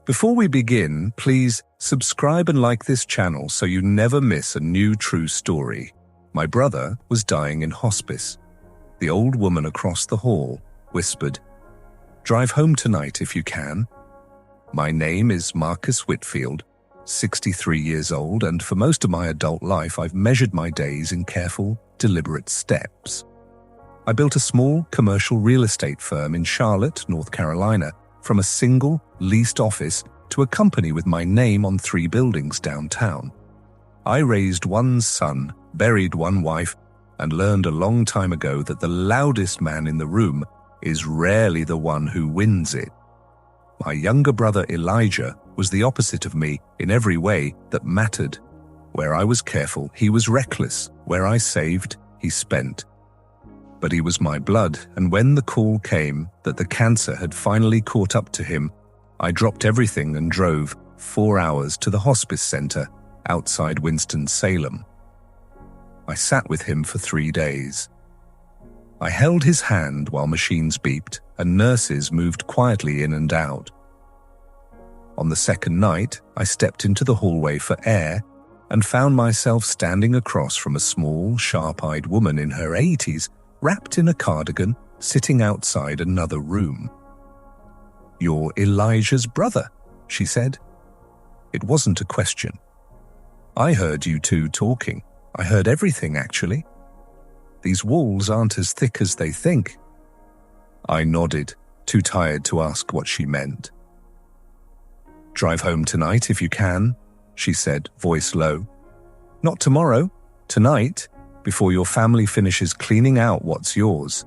Before we begin, please subscribe and like this channel so you never miss a new true story. My brother was dying in hospice. The old woman across the hall whispered, "Drive home tonight if you can." My name is Marcus Whitfield, 63 years old, and for most of my adult life I've measured my days in careful, deliberate steps. I built a small commercial real estate firm in Charlotte, North Carolina, from a single, leased office to a company with my name on 3 buildings downtown. I raised one son, buried one wife, and learned a long time ago that the loudest man in the room is rarely the one who wins it. My younger brother Elijah was the opposite of me in every way that mattered. Where I was careful, he was reckless. Where I saved, he spent. But he was my blood, and when the call came that the cancer had finally caught up to him, I dropped everything and drove 4 hours to the hospice center outside Winston-Salem. I sat with him for 3 days. I held his hand while machines beeped and nurses moved quietly in and out. On the second night, I stepped into the hallway for air and found myself standing across from a small, sharp-eyed woman in her 80s, wrapped in a cardigan, sitting outside another room. "You're Elijah's brother," she said. It wasn't a question. "I heard you two talking. I heard everything, actually. These walls aren't as thick as they think." I nodded, too tired to ask what she meant. "Drive home tonight if you can," she said, voice low. "Not tomorrow, tonight, before your family finishes cleaning out what's yours."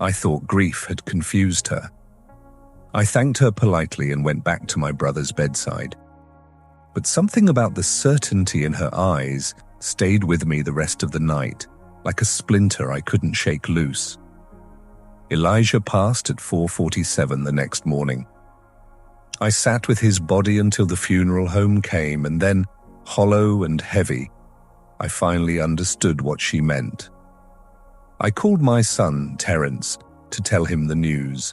I thought grief had confused her. I thanked her politely and went back to my brother's bedside. But something about the certainty in her eyes stayed with me the rest of the night, like a splinter I couldn't shake loose. Elijah passed at 4:47 the next morning. I sat with his body until the funeral home came, and then, hollow and heavy, I finally understood what she meant. I called my son, Terence, to tell him the news.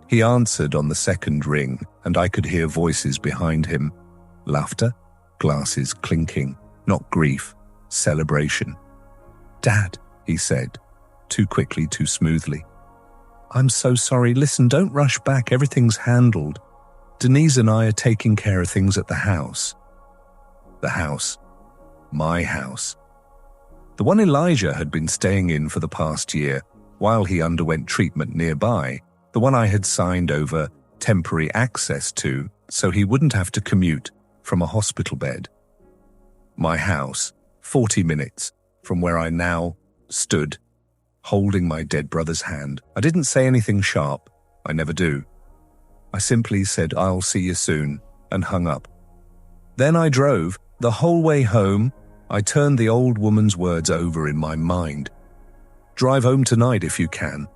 He answered on the second ring, and I could hear voices behind him. Laughter, glasses clinking, not grief, celebration. "Dad," he said, too quickly, too smoothly. "I'm so sorry. Listen, don't rush back. Everything's handled. Denise and I are taking care of things at the house." The house. My house. The one Elijah had been staying in for the past year while he underwent treatment nearby, the one I had signed over temporary access to so he wouldn't have to commute from a hospital bed. My house, 40 minutes from where I now stood, holding my dead brother's hand. I didn't say anything sharp. I never do. I simply said, "I'll see you soon," and hung up. Then I drove. The whole way home, I turned the old woman's words over in my mind. "Drive home tonight if you can."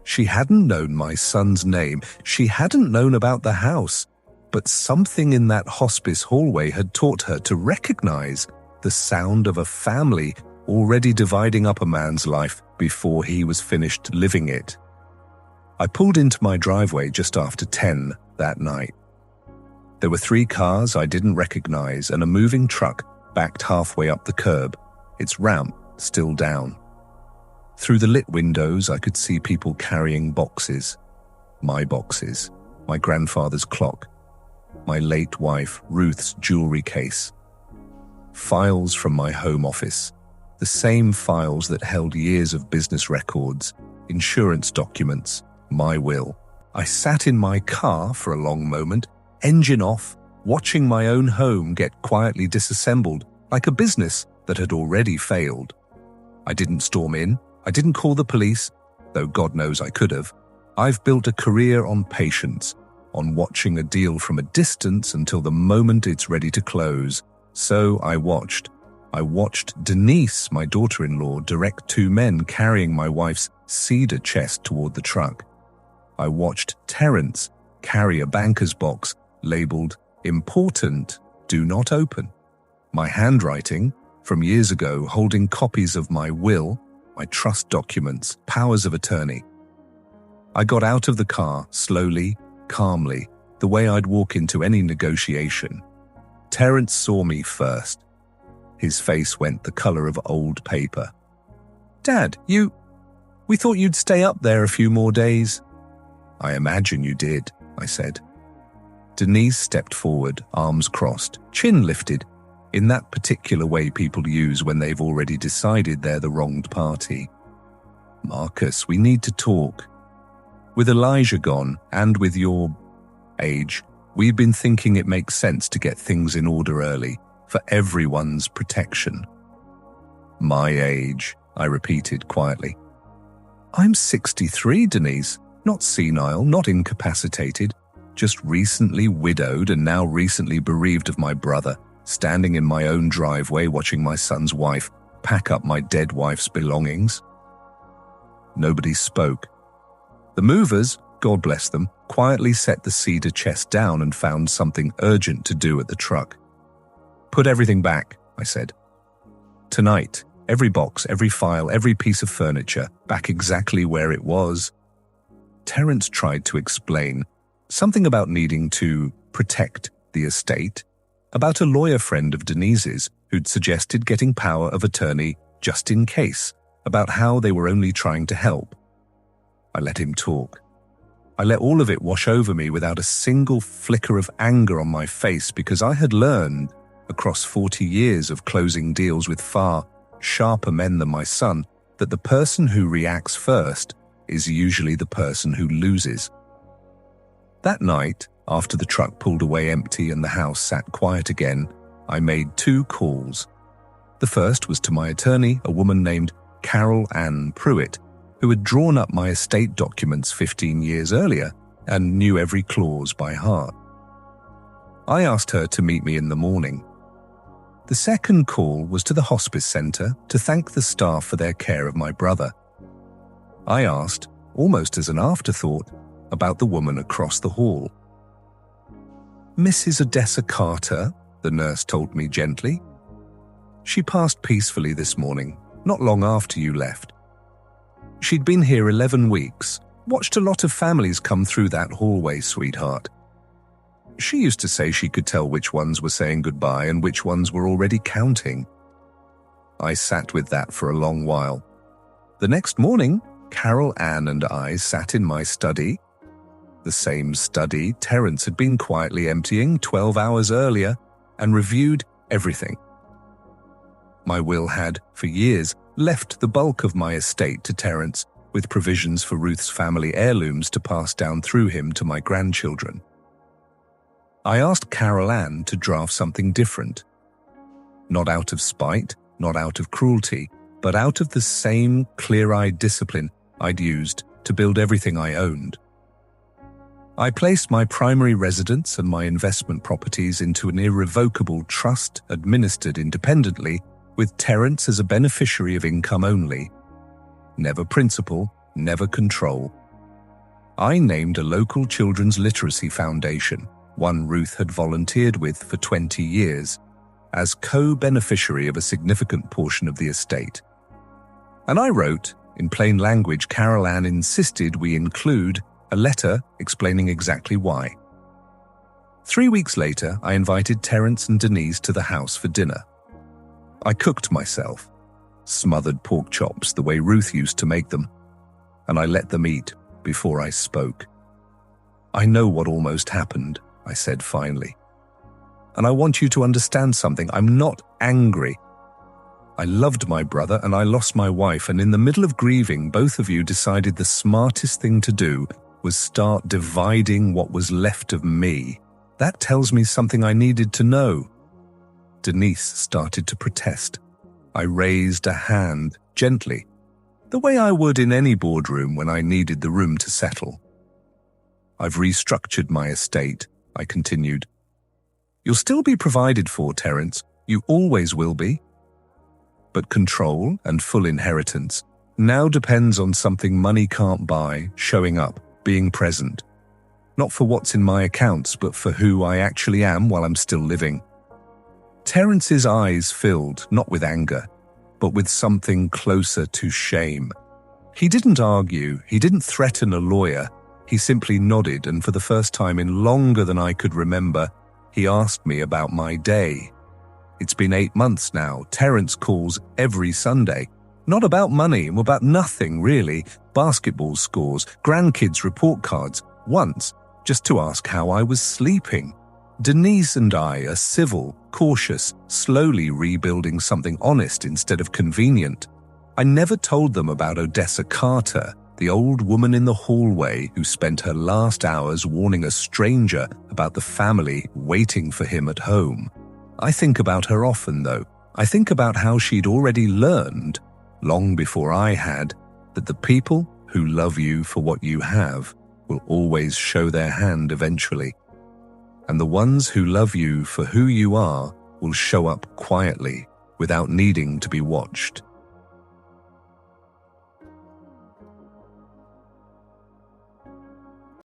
She hadn't known my son's name. She hadn't known about the house. But something in that hospice hallway had taught her to recognize the sound of a family already dividing up a man's life before he was finished living it. I pulled into my driveway just after 10 that night. There were 3 cars I didn't recognize and a moving truck backed halfway up the curb, its ramp still down. Through the lit windows, I could see people carrying boxes. My grandfather's clock, my late wife Ruth's jewelry case. Files from my home office, the same files that held years of business records, insurance documents, my will. I sat in my car for a long moment, engine off, watching my own home get quietly disassembled like a business that had already failed. I didn't storm in. I didn't call the police, though God knows I could have. I've built a career on patience, on watching a deal from a distance until the moment it's ready to close. So I watched. I watched Denise, my daughter-in-law, direct 2 men carrying my wife's cedar chest toward the truck. I watched Terence carry a banker's box labeled "Important, do not open." My handwriting, from years ago, holding copies of my will, my trust documents, powers of attorney. I got out of the car, slowly, calmly, the way I'd walk into any negotiation. Terence saw me first. His face went the color of old paper. "Dad, we thought you'd stay up there a few more days." "I imagine you did," I said. Denise stepped forward, arms crossed, chin lifted, in that particular way people use when they've already decided they're the wronged party. "Marcus, we need to talk. With Elijah gone, and with your age, we've been thinking it makes sense to get things in order early, for everyone's protection." "My age," I repeated quietly. "I'm 63, Denise. Not senile, not incapacitated. Just recently widowed and now recently bereaved of my brother, standing in my own driveway watching my son's wife pack up my dead wife's belongings." Nobody spoke. The movers, God bless them, quietly set the cedar chest down and found something urgent to do at the truck. "Put everything back," I said. "Tonight, every box, every file, every piece of furniture, back exactly where it was." Terence tried to explain something about needing to protect the estate, about a lawyer friend of Denise's who'd suggested getting power of attorney just in case, about how they were only trying to help. I let him talk. I let all of it wash over me without a single flicker of anger on my face, because I had learned, across 40 years of closing deals with far sharper men than my son, that the person who reacts first is usually the person who loses. That night, after the truck pulled away empty and the house sat quiet again, I made 2 calls. The first was to my attorney, a woman named Carol Ann Pruitt, who had drawn up my estate documents 15 years earlier and knew every clause by heart. I asked her to meet me in the morning. The second call was to the hospice centre to thank the staff for their care of my brother. I asked, almost as an afterthought, about the woman across the hall. "Mrs. Odessa Carter," the nurse told me gently. "She passed peacefully this morning, not long after you left. She'd been here 11 weeks, watched a lot of families come through that hallway, sweetheart. She used to say she could tell which ones were saying goodbye and which ones were already counting." I sat with that for a long while. The next morning, Carol Ann and I sat in my study, the same study Terence had been quietly emptying 12 hours earlier, and reviewed everything. My will had, for years, left the bulk of my estate to Terence, with provisions for Ruth's family heirlooms to pass down through him to my grandchildren. I asked Carol Ann to draft something different. Not out of spite, not out of cruelty, but out of the same clear-eyed discipline I'd used to build everything I owned. I placed my primary residence and my investment properties into an irrevocable trust administered independently, with Terence as a beneficiary of income only. Never principal, never control. I named a local children's literacy foundation, one Ruth had volunteered with for 20 years, as co-beneficiary of a significant portion of the estate. And I wrote, in plain language, Carol Ann insisted we include a letter explaining exactly why. 3 weeks later, I invited Terence and Denise to the house for dinner. I cooked myself, smothered pork chops the way Ruth used to make them, and I let them eat before I spoke. "I know what almost happened," I said finally. "And I want you to understand something. I'm not angry. I loved my brother and I lost my wife, and in the middle of grieving, both of you decided the smartest thing to do was start dividing what was left of me. That tells me something I needed to know." Denise started to protest. I raised a hand, gently, the way I would in any boardroom when I needed the room to settle. "I've restructured my estate," I continued. "You'll still be provided for, Terence. You always will be. But control and full inheritance now depends on something money can't buy, showing up, being present. Not for what's in my accounts, but for who I actually am while I'm still living." Terence's eyes filled, not with anger, but with something closer to shame. He didn't argue, he didn't threaten a lawyer, He simply nodded, and for the first time in longer than I could remember, he asked me about my day. It's been 8 months now. Terence calls every Sunday. Not about money, about nothing really. Basketball scores, grandkids' report cards. Once, just to ask how I was sleeping. Denise and I are civil, cautious, slowly rebuilding something honest instead of convenient. I never told them about Odessa Carter, the old woman in the hallway who spent her last hours warning a stranger about the family waiting for him at home. I think about her often, though. I think about how she'd already learned, long before I had, that the people who love you for what you have will always show their hand eventually. And the ones who love you for who you are will show up quietly without needing to be watched.